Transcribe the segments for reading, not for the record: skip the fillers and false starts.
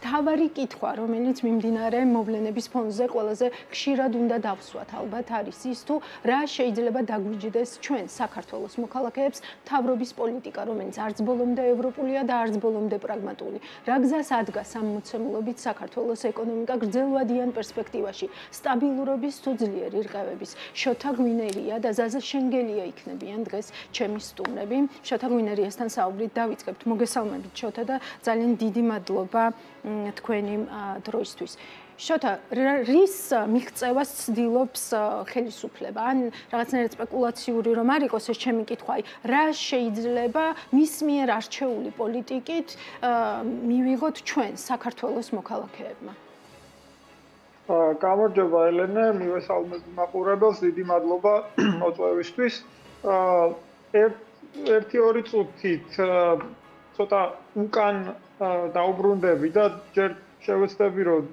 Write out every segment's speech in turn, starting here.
მთავარი კითხვა, რომელიც მიმდინარე მოვლენების ფონზე ყველაზე ხშირად უნდა დავსვათ, ალბათ არის ის, თუ რა შეიძლება დაგვიჯდეს ჩვენ საქართველოს მოქალაქეებს მთავრობის პოლიტიკა, რომელიც არც ბოლომდე ევროპულია და არც ბოლომდე პრაგმატული. რა გზას ადგას ამ მოცემულობით საქართველოს ეკონომიკა გრძელვადიან პერსპექტივაში, სტაბილურობის თუ ძლიერი რყევების. შოთა გვინერია და ზაზა შენგელია იქნებიან დღეს ჩემი სტუმრები. შოთა გვინერიასთან საუბრით დავიწყებთ. მოგესალმებით შოთა და ძალიან დიდი მადლობა თქვენი დროისთვის. შოთა, რის მიღწევას ცდილობს ხელისუფლება? ან რაღაცნაირად სპეკულაციური რომ არ იყოს ეს ჩემი კითხვა, რა შეიძლება მის მიერ არჩეული პოლიტიკით მივიღოთ ჩვენ საქართველოს მოქალაქეებმა? გამარჯობა ელენე, მივესალმებ მაყურებელს, დიდი მადლობა მოწვევისთვის. ერთი-ორი წუთით ცოტა უკან დაუბრუნდები და ჯერ შევეცდები რომ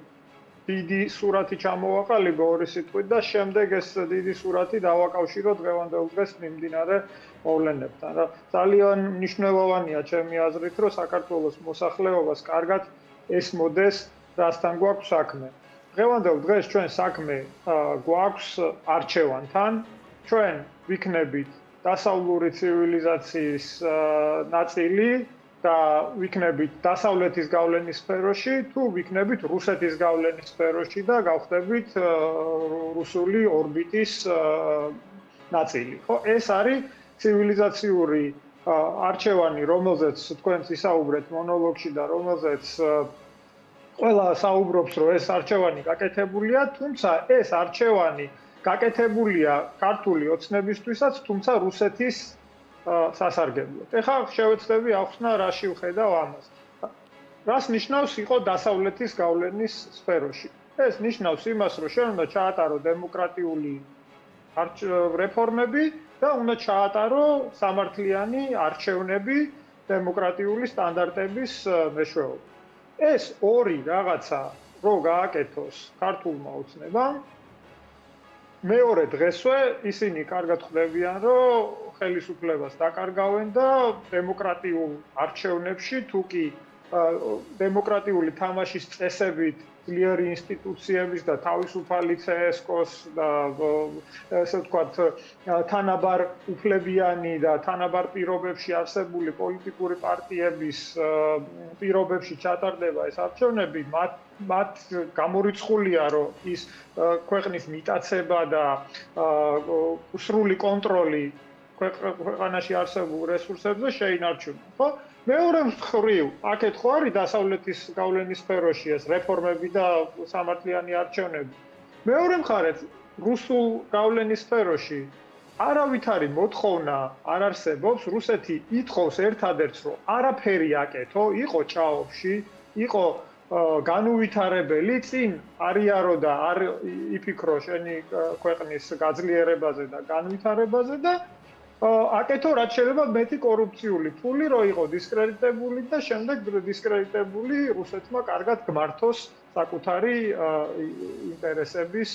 დიდი სურათი ჩამოვაყალიბო ორი სიტყვით და შემდეგ ეს დიდი სურათი დავაკავშირო დღევანდელ დღეს მიმდინარე მოვლენებთან. რა ძალიან მნიშვნელოვანია ჩემი აზრით, რომ საქართველოს მოსახლეობას კარგად ესმოდეს, რასთან გვაქვს საქმე. დღევანდელ დღეს ჩვენ საქმე გვაქვს არჩევანთან, ჩვენ ვიქნებით დასავლური ცივილიზაციის ნაწილი და ვიქნებით დასავლეთის გავლენის სფეროში, თუ ვიქნებით რუსეთის გავლენის სფეროში და გავხდებით რუსული ორბიტის ნაწილი. ხო, ეს არის ცივილიზაციური არჩევანი, რომელზეც თქვენც ისაუბრეთ მონოლოგში და რომელზეც ყველა საუბრობს, რომ ეს არჩევანი გაკეთებულია, თუმცა ეს არჩევანი გაკეთებულია ქართული ოცნებისთვისაც, თუმცა რუსეთის სასარგებლოდ. ეხლა შევეცდები ახსნა რაში ვხედავ ამას. რას ნიშნავს იყო დასავლეთის გავლენის სფეროში? ეს ნიშნავს იმას, რომ შენ უნდა ჩაატარო დემოკრატიული რეფორმები და უნდა ჩაატარო სამართლიანი არჩევნები დემოკრატიული სტანდარტების მეშვეობით. ეს ორი რაღაცა რო გააკეთოს ქართულმა ოცნებამ, მეორე დღესვე ისინი კარგად ხვდებიან, რომ ხელისუფლებას დაკარგავენ და დემოკრატიულ არჩევნებში თუ კი დემოკრატიული თამაშის წესებით ძლიერი ინსტიტუციების და თავისუფალი CSKO-ს და ესე ვთქვათ თანაბარ უფლებიანი და თანაბარ პირობებში არსებული პოლიტიკური პარტიების პირობებში ჩატარდება ეს არჩევნები, მათ გამორიცხულია, რომ ის ქვეყნის მიტაცება და სრული კონტროლი ქვეყანაში არსებულ რესურსებზე შეინარჩუნონ, ხო? მეორე მხრივ, აქეთ ხო არის დასავლეთის გავლენის სფეროში ეს რეფორმები და სამართლიანი არჩევნები. მეორე მხარეს, რუსულ გავლენის სფეროში არავითარი მოთხოვნა არ არსებობს, რუსეთი ითხოვს ერთადერთს, რომ არაფერი აკეთო, იყო ჭაობში, იყო განუვითარებელი, წინ არიარო და არ იფიქრო შენი ქვეყნის გაძლიერებაზე და განვითარებაზე და აკეთო რაც შეიძლება მეტი კორუფციული ფული, რომ იყო დისკრედიტებული და შემდეგ დისკრედიტებული რუსეთმა კარგად გმართოს საკუთარი ინტერესების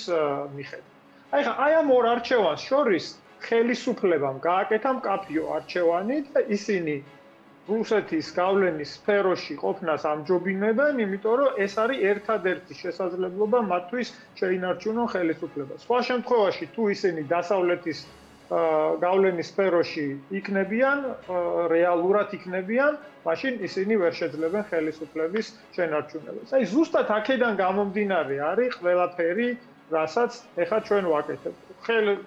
მიხედვით. აი ამ ორ არჩევანს შორის ხელისუფლებამ გააკეთა მკაფიო არჩევანი და ისინი რუსეთის გავლენის სფეროში ყოფნას ამჯობინებენ, იმიტომ რომ ეს არის ერთადერთი შესაძლებლობა მათთვის შეინარჩუნონ ხელისუფლება. სხვა შემთხვევაში თუ ისინი დასავლეთის გავლენის სფეროში იქნებიან, რეალურად იქნებიან, მაშინ ისინი ვერ შეძლებენ ხელისუფლების შენარჩუნებას. აი ზუსტად აქედან გამომდინარე არის ყველაფერი, რასაც ეხლა ჩვენ ვაკეთებთ.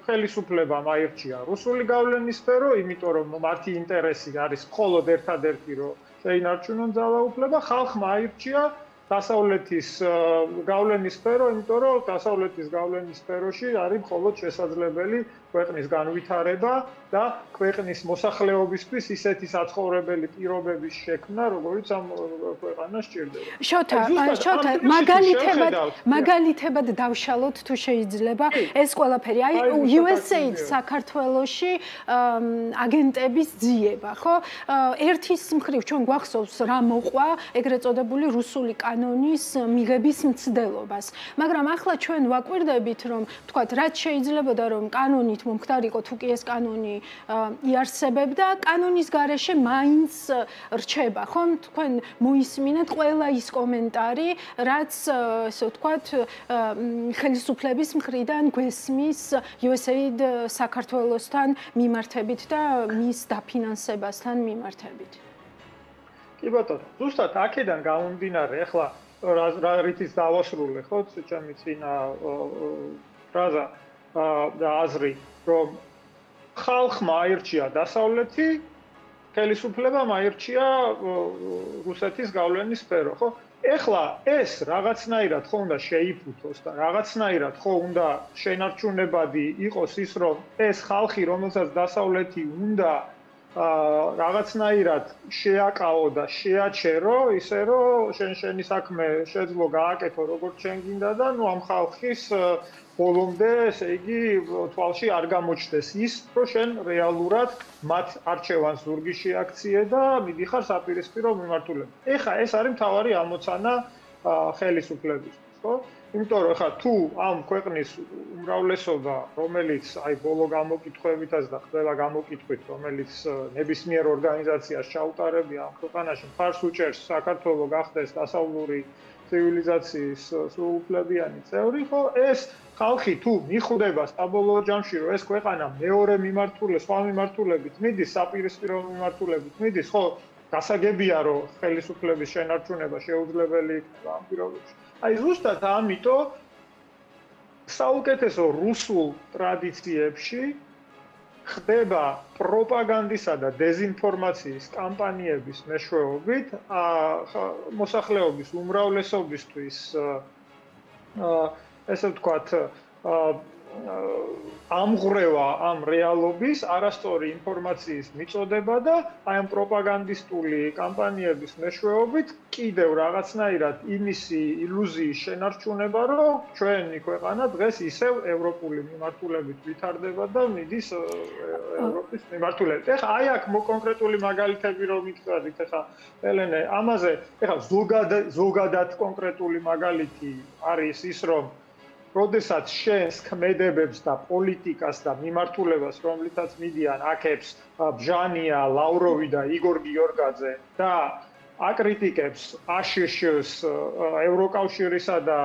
ხელისუფლებამ აირჩია რუსული გავლენის სფერო, იმიტომ რომ მათი ინტერესი არის მხოლოდ ერთადერთი, რომ შეინარჩუნონ ძალაუფლება, ხალხმა აირჩია დასავლეთის გავლენის სფერო, იმიტომ რომ დასავლეთის გავლენის სფეროში არის მხოლოდ შესაძლებელი ქვეყნის განვითარება და ქვეყნის მოსახლეობისთვის ისეთი საცხოვრებელი პირობების შექმნა, როგორიც ამ ქვეყანას სჭირდება. შოთა, მაგალითებად დავშალოთ თუ შეიძლება ეს ყველაფერი. აი USAID საქართველოში აგენტების ძიება, ხო? ერთის მხრივ ჩვენ გვახსოვს რა მოყვა ეგრეთ წოდებული რუსული კანონი კანონის მიღების მცდელობას. მაგრამ ახლა ჩვენ ვაკვირდებით, რომ თქვათ, რაც შეიძლებოდა რომ კანონით მომხდარიყო, თუ კი ეს კანონი იარსებებდა, კანონის გარეშე მაინც რჩება, ხო? თქვენ მოისმინეთ ყველა ის კომენტარი, რაც ესე ვთქვათ, ხელისუფლების მხრიდან გვესმის USAID საქართველოსთან მიმართებით და მის დაფინანსებასთან მიმართებით. კი ბატონო, ზუსტად აქედან გამომდინარე, ახლა რა რითიც დავასრულე, ხო, ჩემი წინა ფრაზა და აზრი, რომ ხალხმა აირჩია დასავლეთი, ხელისუფლებამ აირჩია რუსეთის გავლენის სფერო, ხო? ეხლა ეს რაღაცნაირად ხო უნდა შეიფუთოს და რაღაცნაირად ხო უნდა შენარჩუნებადი იყოს ის, რომ ეს ხალხი, რომელსაც დასავლეთი უნდა რაღაცნაირად შეაკავო და შეაჩერო, ისე რომ შენი საქმე შეძლო გააკეთო როგორც შენ გინდა და ნუ ამ ხალხის ბოლომდე, ესე იგი, თვალში არ გამოჩნდეს ის, რომ შენ რეალურად მათ არჩევანს ზურგი შეაქციე და მიდიხარ საპირისპირო მიმართულებით. ეხლა ეს არის მთავარი ამოცანა ხელისუფლებისთვის, ხო? იმიტომ რომ ეხლა თუ ამ ქვეყნის უმრავლესობა, რომელიც აი ბოლო გამოკითხვებითაც და ყველა გამოკითხვით, რომელიც ნებისმიერ ორგანიზაციას ჩაუტარებია ამ ქვეყანაში, მხარს უჭერს საქართველოს გახდეს დასავლური ცივილიზაციის სრულუფლებიანი წევრი, ხო? ეს ხალხი თუ მიხვდება საბოლოო ჯამში, რომ ეს ქვეყანა მეორე სხვა მიმართულებით მიდის, საპირისპირო მიმართულებით მიდის, ხო? გასაგებია, რომ ხელისუფლების შენარჩუნება შეუძლებელი იქნება ამ პირობებში. აი ზუსტად ამიტომ საუკეთესო რუსულ ტრადიციებში ხდება პროპაგანდისა და დეზინფორმაციის კამპანიების მეშვეობით მოსახლეობის უმრავლესობისთვის ესე ვთქვათ ამღვრევა ამ რეალობის არასწორი ინფორმაციის მიწოდება და აი ამ პროპაგანდისტული კამპანიების მეშვეობით კიდევ რაღაცნაირად იმისი ილუზიის შენარჩუნება, რომ ჩვენი ქვეყანა დღეს ისევ ევროპული მიმართულებით ვითარდება და მიდის ევროპის მიმართულებით. ეხლა აი აქ კონკრეტული მაგალითები რომ მითხრათ, ეხლა ელენე, ამაზე ეხლა ზოგადად კონკრეტული მაგალითი არის ის, რომ როდესაც შენს ქმედებებს და პოლიტიკას და მიმართულებას, რომლითაც მიდიან აქებს ბჟანია, ლავროვი და იგორ გიორგაძე და აკრიტიკებს აშშ-ს, ევროკავშირისა და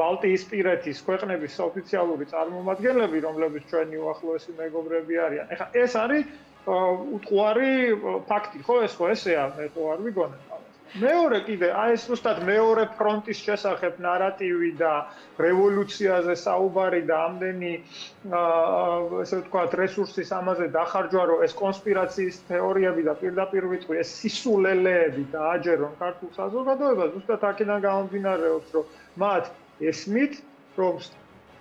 ბალტიისპირეთის ქვეყნების ოფიციალური წარმომადგენლები, რომლებიც ჩვენი უახლოესი მეგობრები არიან. ეხლა ეს არის უტყუარი ფაქტი, ხო? ეს ხო ესეა, მე ხო არ ვიგონებ. მეორე კიდე, აი ეს ზუსტად მეორე ფრონტის შესახებ ნარატივი და რევოლუციაზე საუბარი და ამდენი ესე ვთქვათ რესურსის ამაზე დახარჯვა, რომ ეს კონსპირაციის თეორიები და პირდაპირ ვიტყვი, ეს სისულელეები დააჯერონ ქართულ საზოგადოებას, ზუსტად აქედან გამომდინარეობს, რომ მათ ესმით, რომ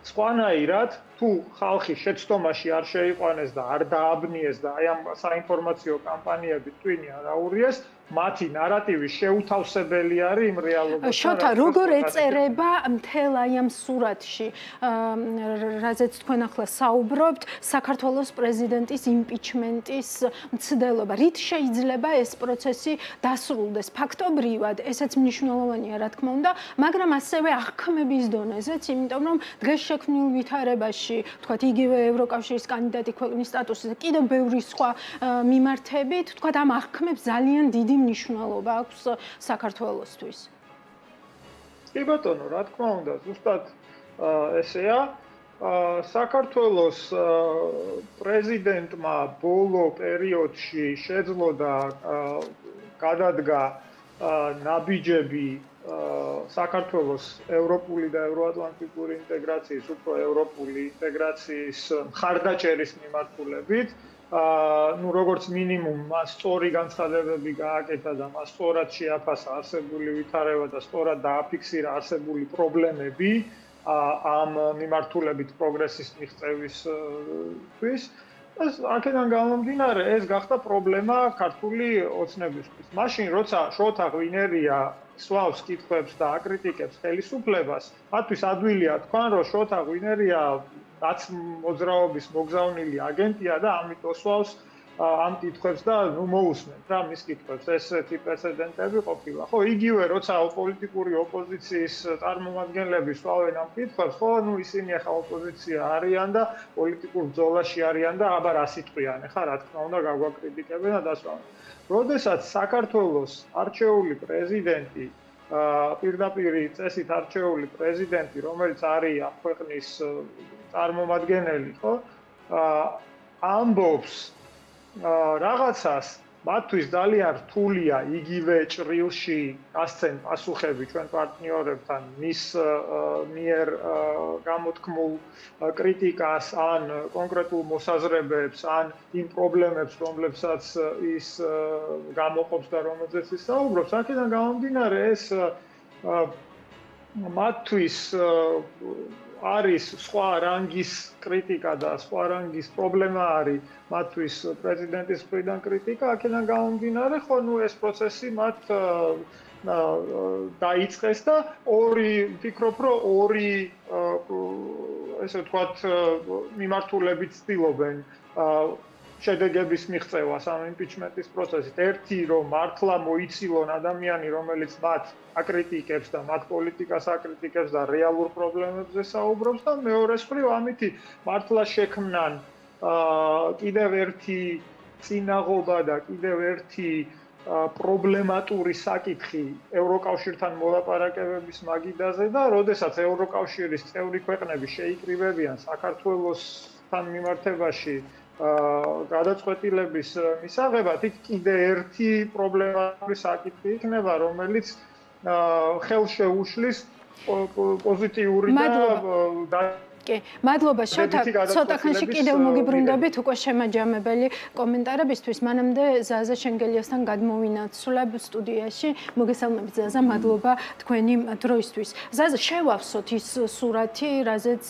სხვანაირად თუ ხალხი შეცდომაში არ შეიყვანეს და არ დააბნიეს და აი ამ საინფორმაციო კამპანიები ტვინი არ აურიეს, მათი ნარატივი შეუთავსებელი არის იმ რეალობასთან. შოთა, როგორ ეწერება მთელ აი ამ სურათში, რაზეც თქვენ ახლა საუბრობთ, საქართველოს პრეზიდენტის იმპიჩმენტის მცდელობა. რით შეიძლება ეს პროცესი დასრულდეს? ფაქტობრივად, ესაც მნიშვნელოვანია, რა თქმა უნდა, მაგრამ ასევე აღქმების დონეზეც, იმიტომ რომ დღეს შექმნილ ვითარებაში, თქვათ, იგივე ევროკავშირის კანდიდატი ქვეყნის სტატუსზე, კიდევ ბევრი სხვა მიმართებით, თქვათ, ამ აღქმებს ძალიან დიდი მნიშვნელობა აქვს საქართველოსთვის. კი ბატონო, რა თქმა უნდა, ზუსტად ესეა. საქართველოს პრეზიდენტმა ბოლო პერიოდში შეძლო და გადადგა ნაბიჯები საქართველოს ევროპული და ევროატლანტიკური ინტეგრაციის, უფრო ევროპული ინტეგრაციის მხარდაჭერის მიმართულებით. ну როგორც მინიმუმ მას სწორი განცხადებები გააკეთა და მას სწორად შეაფასა არსებული ვითარება და სწორად დააფიქსირა არსებული პრობლემები ამ მიმართულებით პროგრესის მიღწევისთვის. ეს აქედან გამომდინარე, ეს გახდა პრობლემა ქართული ოცნებისთვის. მაშინ როცა შოთა ღვინერია სვავს კითხვებს და აკრიტიკებს ხელისუფლებას, მათთვის ადვილია თქვან, რომ შოთა ღვინერია რაც მოძრაობის მოგზავნილი აგენტია და ამიტომ სვავს ამ კითხვებს და ნუ მოусმენთ რა მის კითხვებს ესეთი პრეცედენტები ყოფილა. ხო, იგივე როცა პოლიტიკური ოპოზიციის წარმომადგენლები სვავენ ამ კითხვებს, ხო, ნუ ისინი ახლა ოპოზიცია არიან და პოლიტიკურ ბრძოლაში არიან და აბა რა სიტყვიან, ხა რა თქმა უნდა გაგვაკრიტიკებენ და დასვამენ. როდესაც საქართველოს არჩეული პრეზიდენტი პირდაპირ წესით არჩეული პრეზიდენტი, რომელიც არის ამ ქვეყნის წარმომადგენელი, ხო? ამბობს რაღაცას, მათთვის ძალიან რთულია იგივე ჭრილში გასცენ პასუხები ჩვენ პარტნიორებთან მის მიერ გამოთქმულ კრიტიკას ან კონკრეტულ მოსაზრებებს ან იმ პრობლემებს, რომლებსაც ის გამოყოფს და რომელზეც ის საუბრობს, აქედან გამომდინარე ეს მათთვის არის სხვა რანგის კრიტიკა და სხვა რანგის პრობლემა არის მათთვის პრეზიდენტის მხრიდან კრიტიკა, აქედან გამომდინარე, ხო, ნუ ეს პროცესი მათ დაიწყეს და ვფიქრობ, რომ ორი ესე ვთქვათ მიმართულებით ცდილობენ შედეგების მიღწევას ამ იმპიჩმენტის პროცესით. ერთი რომ მართლა მოიცილონ ადამიანი, რომელიც მათ აკრიტიკებს და მათ პოლიტიკას აკრიტიკებს და რეალურ პრობლემებზე საუბრობს და მეორე მხრივ ამითი მართლა შექმნან კიდევ ერთი წინაღობა და კიდევ ერთი პრობლემატური საკითხი ევროკავშირთან მოლაპარაკებების მაგიდაზე და როდესაც ევროკავშირის წევრი ქვეყნები შეიკრიბებიან საქართველოსთან მიმართებაში გადაწყვეტილების მისაღებად, იქ კიდე ერთი პრობლემატური საკითხი იქნება, რომელიც ხელშეუშლის პოზიტიური და კი, მადლობა შოთა, ცოტა ხანში კიდევ მოგიბრუნდებით უკვე შემაჯამებელი კომენტარებისთვის. მანამდე ზაზა შენგელიასთან გადმოვინაცვლებ სტუდიაში. მოგესალმებით ზაზა, მადლობა თქვენი დროისთვის. ზაზა, შევავსოთ ის სურათი, რაზეც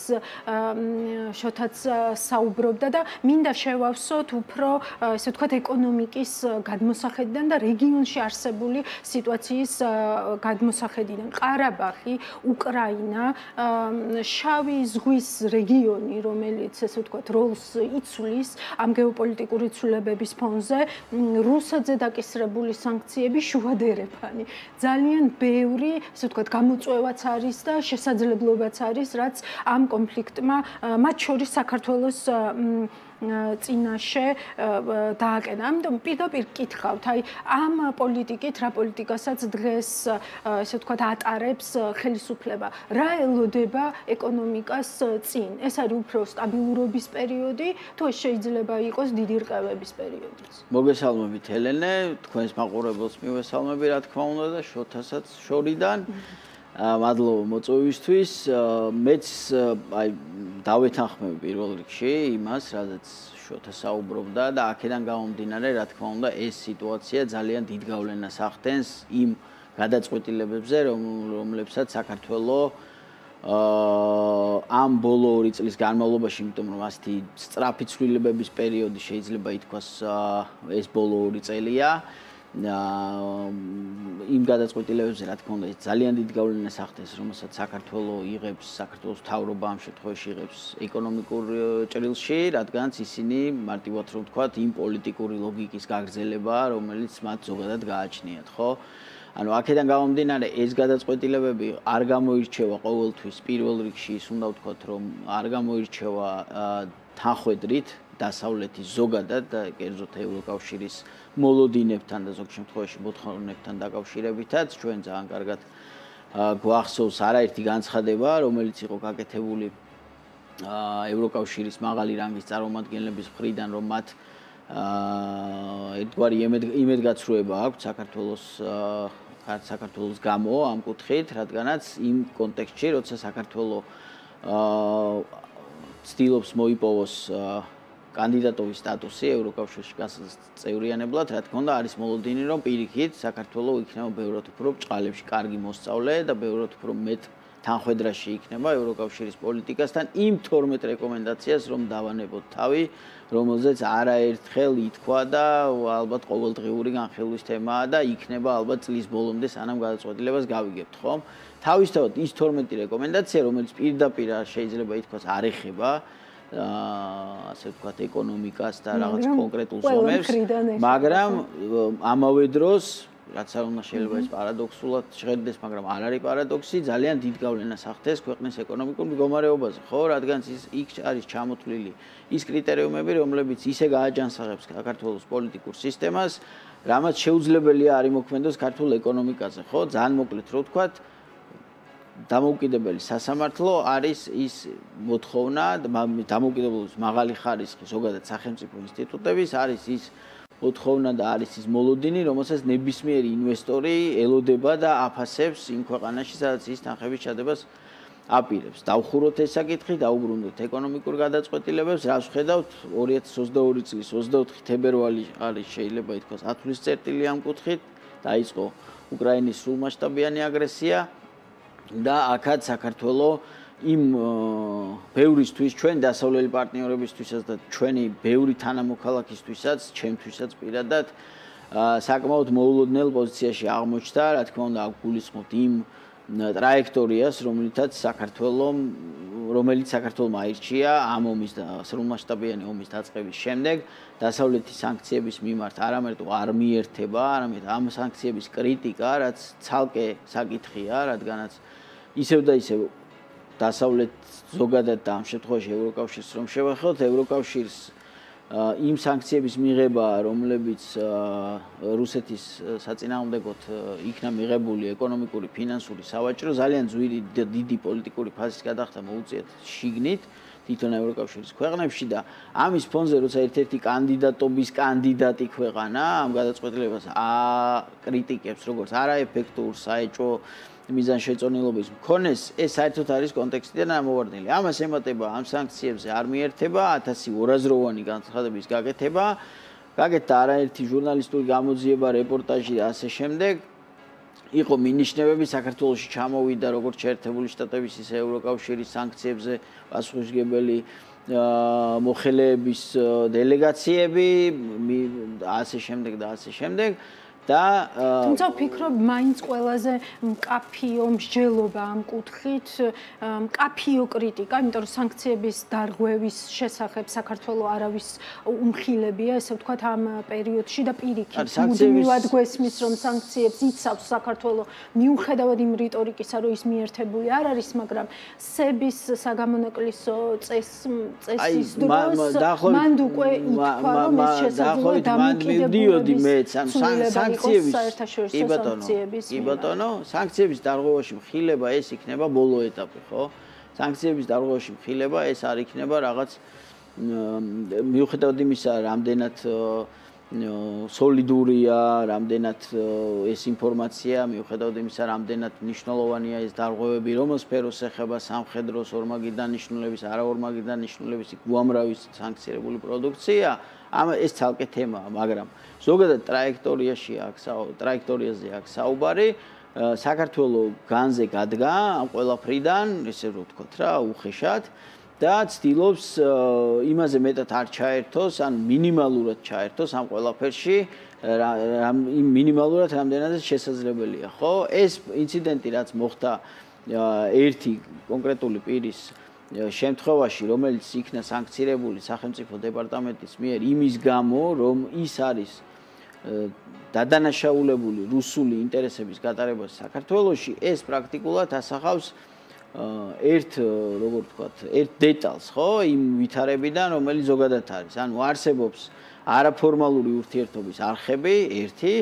შოთაც საუბრობდა და მინდა შევავსოთ უფრო, ესე ვთქვათ, ეკონომიკის გადმოსახედიდან და რეგიონში არსებული სიტუაციის გადმოსახედიდან. ყარაბაღი, უკრაინა, შავი ზღვის რეგიონი, რომელიც ესე ვთქვათ, როლს იცვლის ამ გეოპოლიტიკური ცვლილებების ფონზე, რუსეთზე დაკისრებული სანქციები შუადერეფანი. ძალიან ბევრი, ესე ვთქვათ, გამოწვევაც არის და შესაძლებლობაც არის, რაც ამ კონფლიქტმა, მათ შორის საქართველოს წინაშე დააკენა. ამიტომ პირდაპირ კითხავთ, აი ამ პოლიტიკით, რა პოლიტიკასაც დღეს ესე ვთქვათ ატარებს ხელისუფლება, რა ელოდება ეკონომიკას წინ? ეს არის უფრო სტაბილურობის პერიოდი, თუ ეს შეიძლება იყოს დიდი რყევების პერიოდიც? მოგესალმებით ელენე, თქვენს მაყურებელს მივესალმები, რა თქმა უნდა და შოთასაც შორიდან. მადლობა მოწვევისთვის. მეც აი დავეთანხმები პირველ რიგში იმას, რადგან შოთა საუბრობდა და აქედან გამომდინარე, რა თქმა უნდა, ეს სიტუაცია ძალიან დიდ გავლენას ახდენს იმ გადაწყვეტილებებზე, რომლებსაც საქართველოს ამ ბოლო 2 წლის განმავლობაში, იმიტომ რომ ასეთი სწრაფი ცვლილებების პერიოდი შეიძლება ითქვას ეს ბოლო 2 წელია. იმ გადაწყვეტილებებზე, რა თქმა უნდა, ძალიან დიდ გავლენას ახდენს, რომელსაც საქართველოს იღებს, საქართველოს მთავრობა ამ შემთხვევაში იღებს ეკონომიკურ ჭრილში, რადგანაც ისინი მარტივად რომ ვთქვათ, იმ პოლიტიკური ლოგიკის გაგრძელება, რომელიც მათ ზოგადად გააჩნიათ, ხო? ანუ აქედან გამომდინარე, ეს გადაწყვეტილებები არ გამოირჩევა ყოველთვის პირველ რიგში, ის უნდა ვთქვათ, რომ არ გამოირჩევა თანხვედრით დასავლეთის ზოგადად და კერძოდ ევროკავშირის მოლოდინებთან და ზოგ შემთხვევაში მოთხოვნებთან დაკავშირებითაც ჩვენ ძალიან კარგად გვახსოვს არაერთი განცხადება, რომელიც იყო გაკეთებული ევროკავშირის მაღალი რანგის წარმომადგენლების მხრიდან, რომ მათ ერთგვარი იმედგაცრუება აქვს საქართველოს გამო ამ კუთხით, რადგანაც იმ კონტექსტში, როცა საქართველოს ცდილობს მოიპოვოს კანდიდატობის სტატუსი ევროკავშირში გაწევრიანებლად, რა თქმა უნდა, არის მოლოდინი, რომ პირიქით საქართველოს იქნება ბევრად უფრო ბრჭყალებში კარგი მოსწავლე და ბევრად უფრო მეტ თანხვედრაში იქნება ევროკავშირის პოლიტიკასთან იმ 12 რეკომენდაციას, რომ დავანებოთ თავი, რომელზეც არაერთხელ ითქვა და ალბათ ყოველდღიური განხილვის თემაა და იქნება ალბათ წლის ბოლომდე სანამ გადაწყვეტილებას გავიგებთ, ხომ? თავისთავად ის 12 რეკომენდაცია, რომელიც პირდაპირ შეიძლება ითქვას არ ეხება ასე ვთქვათ, ეკონომიკას და რაღაც კონკრეტულ ზომებს, მაგრამ ამავე დროს რაც არ უნდა შეიძლება ეს პარადოქსულად შეხედდეს, მაგრამ არ არის პარადოქსი, ძალიან დიდ გავლენას ახდენს ქვეყნის ეკონომიკურ მდგომარეობაზე, ხო, რადგან იქ არის ჩამოთვლილი ის კრიტერიუმები, რომლებიც ისე გააჯანსაღებს საქართველოს პოლიტიკურ სისტემას, რამაც შეუძლებელია არ იმოქმედოს ქართულ ეკონომიკაზე, ხო, ძალიან მოკლედ რო ვთქვათ, დამოუკიდებელი სასამართლო არის ის მოთხოვნა, დამოუკიდებლობის მაღალი ხარისხი ზოგადად სახელმწიფო ინსტიტუტების არის ის მოთხოვნა და არის ის მოლოდინი, რომელსაც ნებისმიერი ინვესტორი ელოდება და აფასებს იმ ქვეყანაში, სადაც ის თანხების ჩადებას აპირებს. დავხუროთ ეს საკითხი, დაუბრუნდეთ ეკონომიკურ გადაწყვეტილებებს, რაც ვხედავთ 2022 წლის 24 თებერვალი არის შეიძლება ითქვას ათვლის წერტილი ამ კუთხით, დაიწყო უკრაინის სრულმასშტაბიანი აგრესია და აქაც საქართველოს იმ ბევრისთვის ჩვენ დასავლელი პარტნიორებისთვისაც და ჩვენი ბევრი თანამოქალაქისთვისაც, ჩემთვისაც პირადად საკმაოდ მოულოდნელ პოზიციაში აღმოჩნდა, რა თქმა უნდა, გულისხმობთ იმ ტრაექტორიას, რომელიც საქართველოს აირჩია ამ ომის და სრულმასშტაბიანი ომის დაწყების შემდეგ, დასავლეთის სანქციების მიმართ არამედ არ მიერთება, არამედ ამ სანქციების კრიტიკა, რაც ცალკე საკითხია, რადგანაც ისევ და ისევ დასავლეთ ზოგადად და ამ შემთხვევაში ევროკავშირს რომ შევახოთ, ევროკავშირს იმ სანქციების მიღება, რომლებიც რუსეთის საწინააღმდეგოდ იქნა მიღებული ეკონომიკური, ფინანსური, სავაჭრო, ძალიან დიდი პოლიტიკური ფაზის გადახდა მოუწიათ შიგნით თვითონ ევროკავშირის ქვეყნებში და ამის ფონზე, როცა ერთ-ერთი კანდიდატობის კანდიდატი ქვეყანა ამ გადაწყვეტილებას აკრიტიკებს, როგორც არაეფექტურ, საეჭვო მიზანშეწონილობის მქონეს, ეს საერთოდ არის კონტექსტიდან ამოვარდნილი. ამას ემატება ამ სანქციებზე არ მიერთება 1200-ვანი განცხადების გაკეთება, გაკეთდა არაერთი ჟურნალისტური გამოძიება, რეპორტაჟი და ასე შემდეგ. იყო მინიშნებები, საქართველოში ჩამოვიდა როგორც შეერთებული შტატების, ისე ევროკავშირის სანქციებზე პასუხისმგებელი მოხელეების დელეგაციები, ასე შემდეგ და ასე შემდეგ. თუმცა ვფიქრობ, მაინც ყველაზე მკაფიო მსჯელობა ამ კუთხით, მკაფიო კრიტიკა, იმიტომ რომ სანქციების დარღვევის შესახებ საქართველოს არავის უმხილებია, ესე ვთქვათ, ამ პერიოდში და პირიქით მუდმივად გვესმის, რომ სანქციებს იცავს საქართველოს, მიუხედავად იმ რიტორიკისა, რომ ის მიერთებული არ არის, მაგრამ სების საგამონაკლისო წესის დროს მან უკვე ითქვა, რომ ეს შესაძლოა დამოუკიდებლობის კი ბატონო, სანქციების დარღვევაში მხილება ეს იქნება ბოლო ეტაპი, ხო? სანქციების დარღვევაში მხილება ეს არ იქნება რაღაც მიუხედავად იმისა, რამდენად სოლიდურია, რამდენად ეს ინფორმაცია, მიუხედავად იმისა, რამდენად მნიშვნელოვანია ეს დარღვევები, რომელ სფეროს ეხება სამხედროს, ორმაგიდან ნიშნულების, არაორმაგიდან ნიშნულების, უამრავი სანქცირებული პროდუქცია, ეს ცალკე თემაა, მაგრამ ზოგადად ტრაექტორიაზე აქვს საუბარი, საქართველოს განზე გადგა ამ ყველაფრიდან, ესე რომ ვთქვათ რა, უხეშად და ცდილობს იმაზე მეტად არ ჩაერთოს, ან მინიმალურად ჩაერთოს ამ ყველაფერში, იმ მინიმალურად რამდენადაც შესაძლებელია, ხო? ეს ინციდენტი, რაც მოხდა ერთი კონკრეტული პირის შემთხვევაში, რომელიც იქნა სანქცირებული სახელმწიფო დეპარტამენტის მიერ იმის გამო, რომ ის არის დადანაშაულებული რუსული ინტერესების გატარებას საქართველოში, ეს პრაქტიკულად ასახავს ერთ დეტალს, ხო, იმ ვითარებიდან, რომელიც ზოგადად არის. ანუ არსებობს არაფორმალური ურთიერთობის არხები, ერთი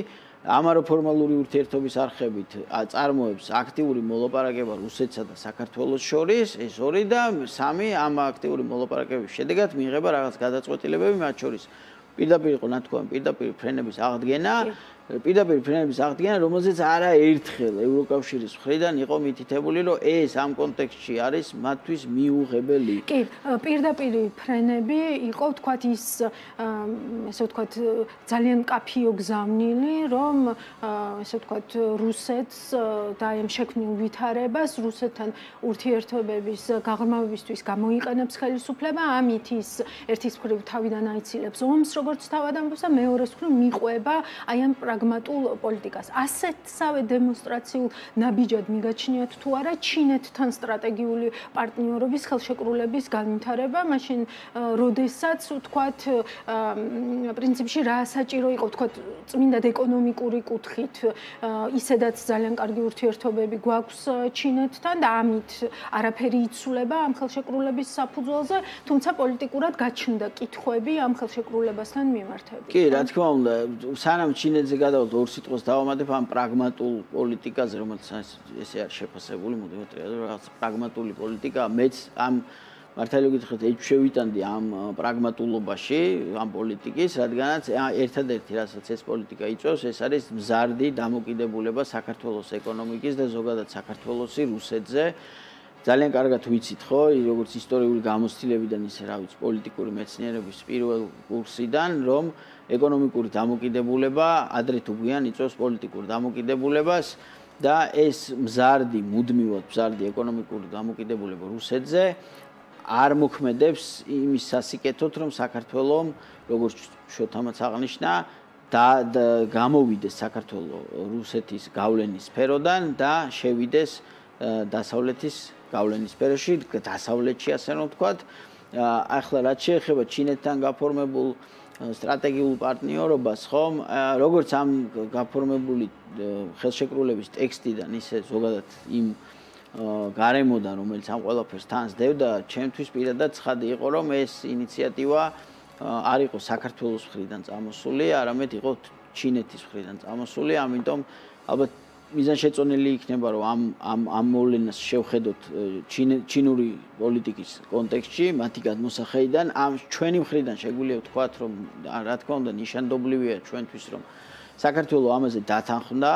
ამ არაფორმალური ურთიერთობის არხებით წარმოებს აქტიური მოლაპარაკება რუსეთსა და საქართველოს შორის, ეს ორი და სამი ამ აქტიური მოლაპარაკებების შედეგად მიიღება რაღაც გადაწყვეტილებები, მათ შორის პირდაპირ იყო ნათქვამი, პირდაპირ ფრენების აღდგენა, რომელზეც არაერთხელ ევროკავშირის მხრიდან იყო მითითებული, რომ ეს ამ კონტექსტში არის მათთვის მიუღებელი. კი, პირდაპირ ფრენები იყო, ვთქვათ, ის, ესე ვთქვათ, ძალიან მკაფიო გზავნილი, რომ ესე ვთქვათ, რუსეთს და ამ შექმნილ ვითარებას, რუსეთთან ურთიერთობების გაღრმავებისთვის გამოიყენებს ხელისუფლება, ამით ის ერთის მხრივ თავიდან აიცილებს ომს, როგორც თავად ამბობს და მეორეს მხრივ მიყვება აი ამ პრაგმატულ პოლიტიკას. ასეთსავე დემონსტრაციულ ნაბიჯად მიგაჩნიათ თუ არა ჩინეთთან სტრატეგიული პარტნიორობის ხელშეკრულების განვითარება, მაშინ როდესაც ვთქვათ, პრინციპში რა საჭირო იყო, ვთქვათ, წმინდად ეკონომიკური კუთხით, ისედაც ძალიან კარგი ურთიერთობები გვაქვს ჩინეთთან და ამით არაფერი იცვლება ამ ხელშეკრულების საფუძველზე, თუმცა პოლიტიკურად გაჩნდა კითხვები ამ ხელშეკრულებასთან მიმართებით. კი, რა თქმა უნდა, სანამ ჩინეთზე გადავალთ ორ სიტყვას დავამატებ ამ პრაგმატულ პოლიტიკაზე, რომელიც ესე არის შეფასებული, მოდივით რაღაც პრაგმატული პოლიტიკა, მეც ამ მართალი გითხრათ, ეჩვევიტანდი ამ პრაგმატულობაში, ამ პოლიტიკის, რადგანაც ერთადერთი რასაც ეს პოლიტიკა იწვევს, ეს არის მზარდი დამოკიდებულება საქართველოს ეკონომიკის და ზოგადად საქართველოსი რუსეთზე. ძალიან კარგად ვიცით, ხო, როგორც ისტორიული გამოცდილებიდან ისე რა ვიცი, პოლიტიკური მეცნიერების პირველ კურსიდან, რომ ეკონომიკური დამოკიდებულება ადრე თუ გვიან იწვევს პოლიტიკურ დამოკიდებულებას და ეს მზარდი, მუდმივად მზარდი ეკონომიკური დამოკიდებულება რუსეთზე არ მოქმედებს იმის სასიკეთოდ, რომ საქართველოს, როგორც შოთამაც აღნიშნა, და გამოვიდეს საქართველოს რუსეთის გავლენის სფეროდან და შევიდეს დასავლეთის გავლენის სფეროში, დასავლეთში ასე რომ ვთქვათ. ახლა რაც შეეხება ჩინეთთან გაფორმებულ სტრატეგიულ პარტნიორობას, ხომ, როგორც ამ გაფორმებული ხელშეკრულების ტექსტიდან, ისე ზოგადად იმ გარემოდან, რომელიც ამ ყველაფერს თან სდევდა, ჩემთვის პირადად ცხადი იყო, რომ ეს ინიციატივა არ იყო საქართველოს მხრიდან წამოსული, არამედ იყო ჩინეთის მხრიდან წამოსული, ამიტომ ალბათ მიზანშეწონილი იქნება, რომ ამ მოვლენას შევხედოთ ჩინური პოლიტიკის კონტექსტში, მათი გადმოსახედიდან, ამ ჩვენი მხრიდან შეგვიძლია ვთქვათ, რომ რა თქმა უნდა ნიშანდობლივია ჩვენთვის, რომ საქართველოს ამაზე დათანხმდა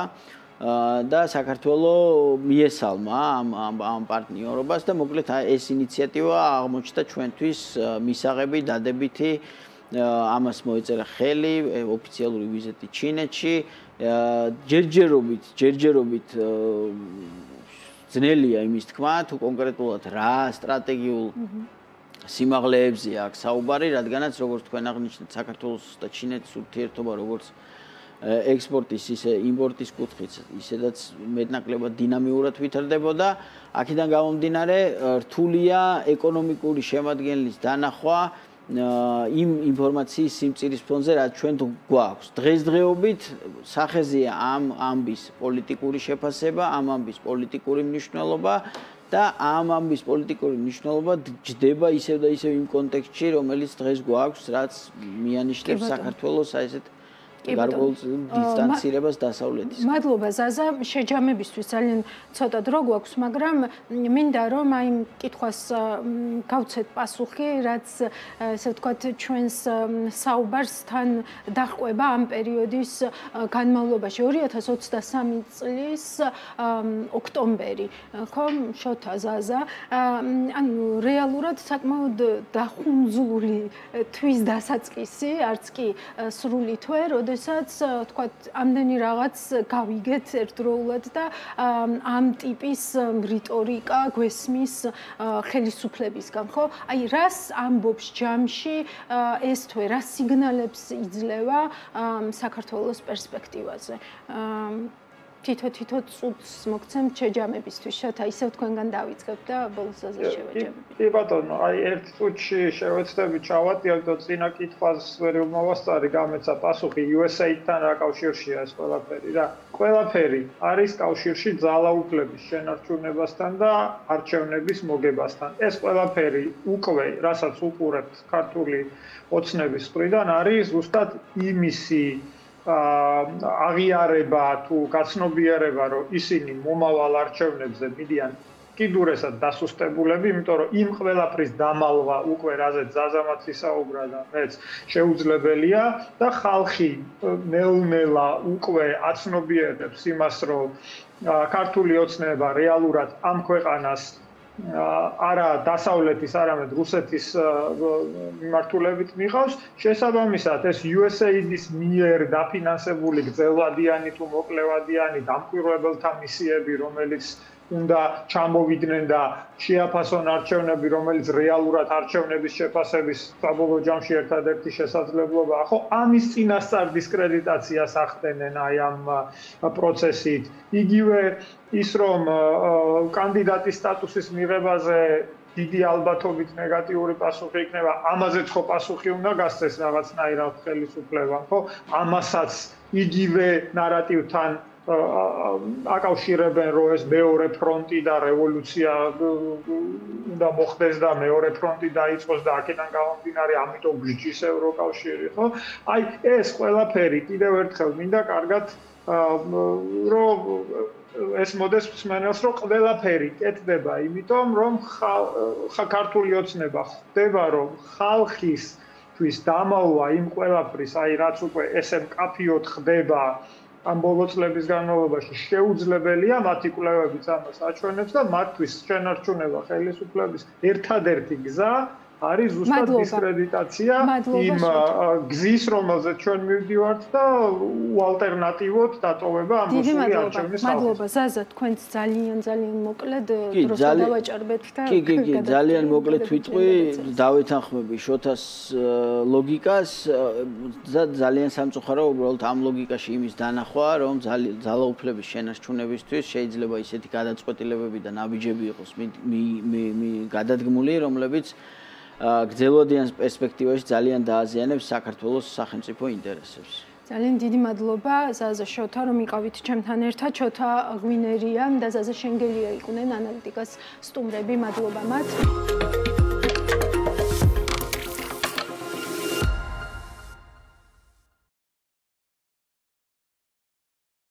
და საქართველოს მიესალმა ამ პარტნიორობას და მოკლედ ეს ინიციატივა აღმოჩნდა ჩვენთვის მისაღები დადებითი ამას მოეწერა ხელი ოფიციალური ვიზიტი ჩინეთში ჯერჯერობით ძნელია იმის თქმა თუ კონკრეტულად რა სტრატეგიულ სიმაღლეებზე აქვს საუბარი, რადგანაც როგორც თქვენ აღნიშნეთ საქართველოს და ჩინეთის ურთიერთობა როგორც ექსპორტის ისე იმპორტის კუთხით ისედაც მეტნაკლებად დინამიურად ვითარდებოდა. აქედან გამომდინარე რთულია ეკონომიკური შემადგენლის დანახვა იმ ინფორმაციის სიმწირის ფონზე, რაც ჩვენ გვაქვს. დღესდღეობით სახეზეა ამ ამბის პოლიტიკური შეფასება, ამ ამბის პოლიტიკური მნიშვნელობა და ამ ამბის პოლიტიკური მნიშვნელობა ჯდება ისევ და ისევ იმ კონტექსტში, რომელიც დღეს გვაქვს, რაც მიანიშნებს საქართველოს ესეთ გარკვეულ დისტანცირებას დასავლეთის. მადლობა ზაზა, შეჯამებისთვის ძალიან ცოტა დრო გვაქვს, მაგრამ მინდა რომ აი კითხვას გავცეთ პასუხი, რაც ესე ვთქვათ ჩვენს საუბარსთან დაჰყვება ამ პერიოდის განმავლობაში 2023 წლის ოქტომბერი, ხო, შოთა ზაზა, ანუ რეალურად საკმაოდ დახუნძული თვის დასაწყისი, არც კი სრული თვე, როდესაც თქვათ ამდენი რაღაც გავიგეთ ერთდროულად და ამ ტიპის რიტორიკა გვესმის ხელისუფლებისგან, ხო? აი რას ამბობს ჯამში ეს თვე, რა სიგნალებს იძლევა საქართველოს პერსპექტივაზე? თითო წუთს მოგცემთ შეჯამებისთვის, შოთა, ისევ თქვენგან დავიწყებ და ბოლოს ზაზე შევეჯამებით. კი ბატონო, აი ერთ წუთში შევეცდები ჩავატიოთ და წინა კითხვას ვერ მომასწარი გამეცა პასუხი USA-თან რა კავშირშია ეს ყველაფერი რა. ყველაფერი არის კავშირში ძალაუფლების შენარჩუნებასთან და არჩევნების მოგებასთან. ეს ყველაფერი უკვე, რასაც უყურებთ ქართული ოცნების მხრიდან, არის ზუსტად იმისი აღიარება თუ გაცნობიერება, რომ ისინი მომავალ არჩევნებზე მიდიან კიდურესად დასუსტებულები, იმიტომ რომ იმ ყველაფრის დამალვა უკვე რაზეც ზაზამაც ისაუბრა და მეც შეუძლებელია და ხალხი ნელ-ნელა უკვე აცნობიერებს იმას, რომ ქართული ოცნება რეალურად ამ ქვეყანას არა დასავლეთის, არამედ რუსეთის მიმართულებით მიყავს. შესაბამისად, ეს USAID-ის მიერ დაფინანსებული გრძელვადიანი თუ მოკლევადიანი დამკვირვებელთა მისიები, რომელიც უნდა ჩამოვიდნენ და შეაფასონ არჩევნები, რომელიც რეალურად არჩევნების შეფასების საბოლოო ჯამში ერთადერთი შესაძლებლობაა. ხო, ამის წინასწარ დისკრედიტაციას ახდენენ აი ამ პროცესით. იგივე ის რომ კანდიდატის სტატუსის მიღებაზე დიდი ალბათობით ნეგატიური პასუხი იქნება, ამაზეც ხო პასუხი უნდა გასცეს რაღაცნაირად ხელისუფლებამ, ხო? ამასაც იგივე ნარატივთან აკავშირებენ, რომ ეს მეორე ფრონტი და რევოლუცია უნდა მოხდეს და მეორე ფრონტი დაიწყოს და აქედან გამომდინარე, ამიტომ გჯის ევროკავშირი, ხო? აი ეს ყველაფერი კიდევ ერთხელ მინდა კარგად რომ ეს მოდეს მსმენელს, რომ ყველაფერი კეთდება, იმიტომ რომ ქართული ოცნება ხდება, რომ ხალხისთვის დამალვა იმ ყველაფრის, აი რაც უკვე ესე მკაფიოდ ხდება ამ ბოლო წლების განმავლობაში შეუძლებელია მათი კვლევებიც ამას აჩვენებს და მათთვის შენარჩუნება ხელისუფლების ერთადერთი გზა არის ზუსტად დისკრედიტაცია იმ გზის, რომელზეც ჩვენ მივდივართ და უალტერნატივოდ დატოვება ამ მოსული არჩევნის ხალხის. მადლობა ზაზა, თქვენც ძალიან მოკლედ დროს დავაჭარბეთ და კი, ძალიან მოკლედ ვიტყვი, დავეთანხმები შოთას ლოგიკას და ძალიან სამწუხარო უბრალოდ ამ ლოგიკაში იმის დანახვა, რომ ძალაუფლების შენარჩუნებისთვის შეიძლება ისეთი გადაწყვეტილებები და ნაბიჯები იყოს გადადგმული, რომლებიც გრძელვადიან პერსპექტივაში ძალიან დააზიანებს საქართველოს სახელმწიფო ინტერესებს. ძალიან დიდი მადლობა ზაზა შოთა, რომ იყავით ჩემთან ერთად. შოთა ღვინერია და ზაზა შენგელია იყვნენ ანალიტიკას სტუმრები. მადლობა მათ.